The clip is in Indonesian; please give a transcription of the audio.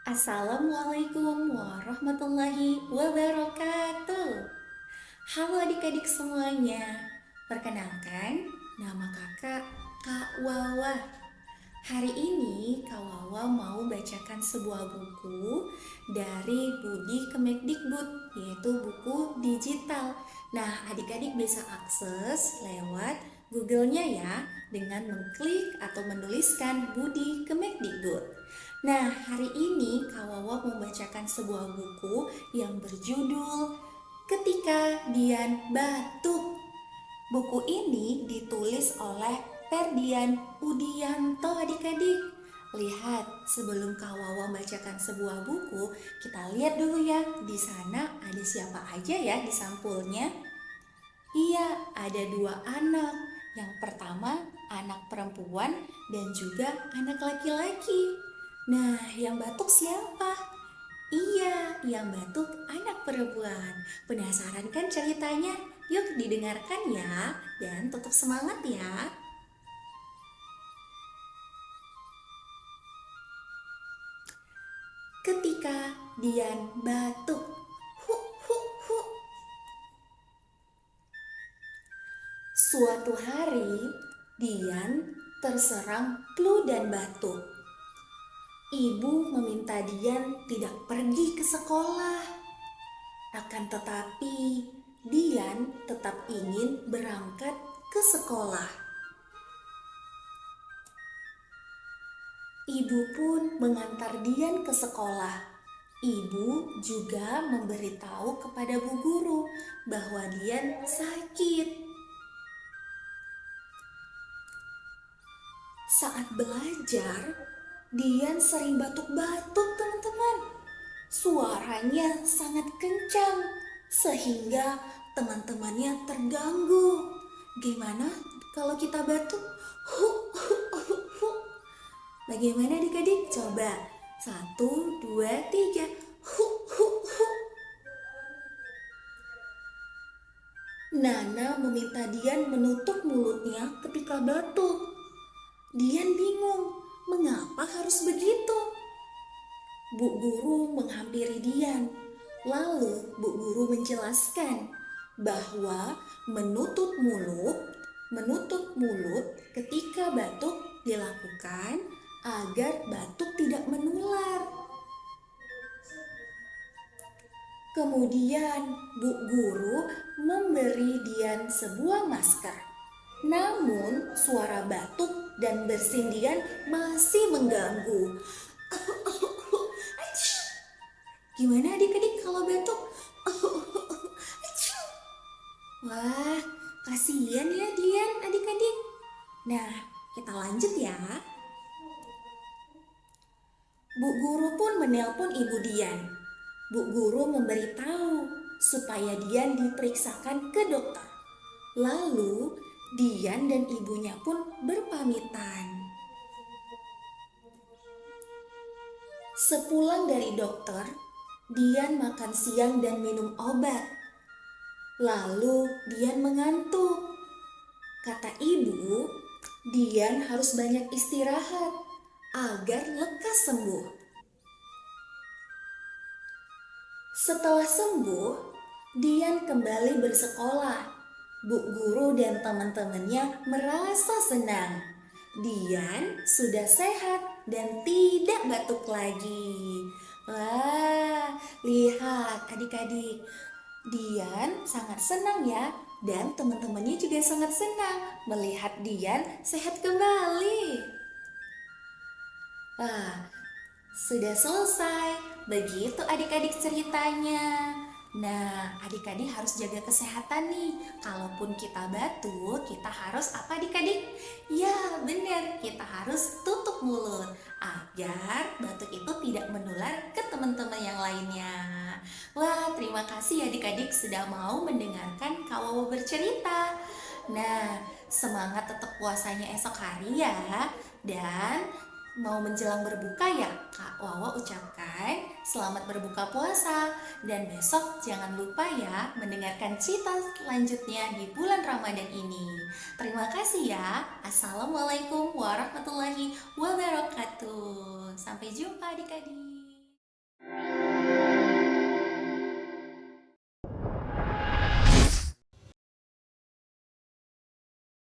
Assalamualaikum warahmatullahi wabarakatuh. Halo adik-adik semuanya. Perkenalkan, nama kakak Kak Wawa. Hari ini Kak Wawa mau bacakan sebuah buku dari Budi Kemekdikbud, yaitu buku digital. Nah, adik-adik bisa akses lewat Google-nya ya, dengan mengklik atau menuliskan Budi Kemekdikbud. Nah, hari ini Kak Wawa membacakan sebuah buku yang berjudul Ketika Dian Batuk. Buku ini ditulis oleh Ferdian Udianto adik-adik. Lihat, sebelum Kak Wawa membacakan sebuah buku, kita lihat dulu ya, di sana ada siapa aja ya di sampulnya. Iya, ada dua anak. Yang pertama anak perempuan dan juga anak laki-laki. Nah, yang batuk siapa? Iya, yang batuk anak perempuan. Penasaran kan ceritanya? Yuk didengarkan ya, dan tetap semangat ya. Ketika Dian batuk, hu hu hu. Suatu hari, Dian terserang flu dan batuk. Ibu meminta Dian tidak pergi ke sekolah. Akan tetapi, Dian tetap ingin berangkat ke sekolah. Ibu pun mengantar Dian ke sekolah. Ibu juga memberitahu kepada bu guru bahwa Dian sakit. Saat belajar, Dian sering batuk-batuk teman-teman. Suaranya sangat kencang sehingga teman-temannya terganggu. Gimana kalau kita batuk? Hu, hu, hu, hu. Bagaimana adik-adik? Coba. 1, 2, 3. Hu, hu, hu. Nana meminta Dian menutup mulutnya ketika batuk. Dian bingung, mengapa harus begitu? Bu guru menghampiri Dian. Lalu bu guru menjelaskan bahwa menutup mulut ketika batuk dilakukan agar batuk tidak menular. Kemudian bu guru memberi Dian sebuah masker. Namun suara batuk dan bersin Dian masih mengganggu. Gimana adik-adik kalau batuk? Wah, kasihan ya Dian adik-adik. Nah, kita lanjut ya. Bu guru pun menelpon ibu Dian. Bu guru memberitahu supaya Dian diperiksakan ke dokter. Lalu Dian dan ibunya pun berpamitan. Sepulang dari dokter, Dian makan siang dan minum obat. Lalu Dian mengantuk. Kata ibu, Dian harus banyak istirahat agar lekas sembuh. Setelah sembuh, Dian kembali bersekolah. Bu guru dan teman-temannya merasa senang. Dian sudah sehat dan tidak batuk lagi. Wah, lihat adik-adik. Dian sangat senang ya, dan teman-temannya juga sangat senang melihat Dian sehat kembali. Wah, sudah selesai. Begitu adik-adik ceritanya. Nah, adik-adik harus jaga kesehatan nih. Kalaupun kita batuk, kita harus apa adik-adik? Ya, benar. Kita harus tutup mulut agar batuk itu tidak menular ke teman-teman yang lainnya. Wah, terima kasih adik-adik sudah mau mendengarkan Kak Wawa bercerita. Nah, semangat tetap puasanya esok hari ya. Dan mau menjelang berbuka ya, Kak Wawa ucapkan selamat berbuka puasa. Dan besok jangan lupa ya mendengarkan cerita selanjutnya di bulan Ramadan ini. Terima kasih ya. Assalamualaikum warahmatullahi wabarakatuh. Sampai jumpa adik-adik.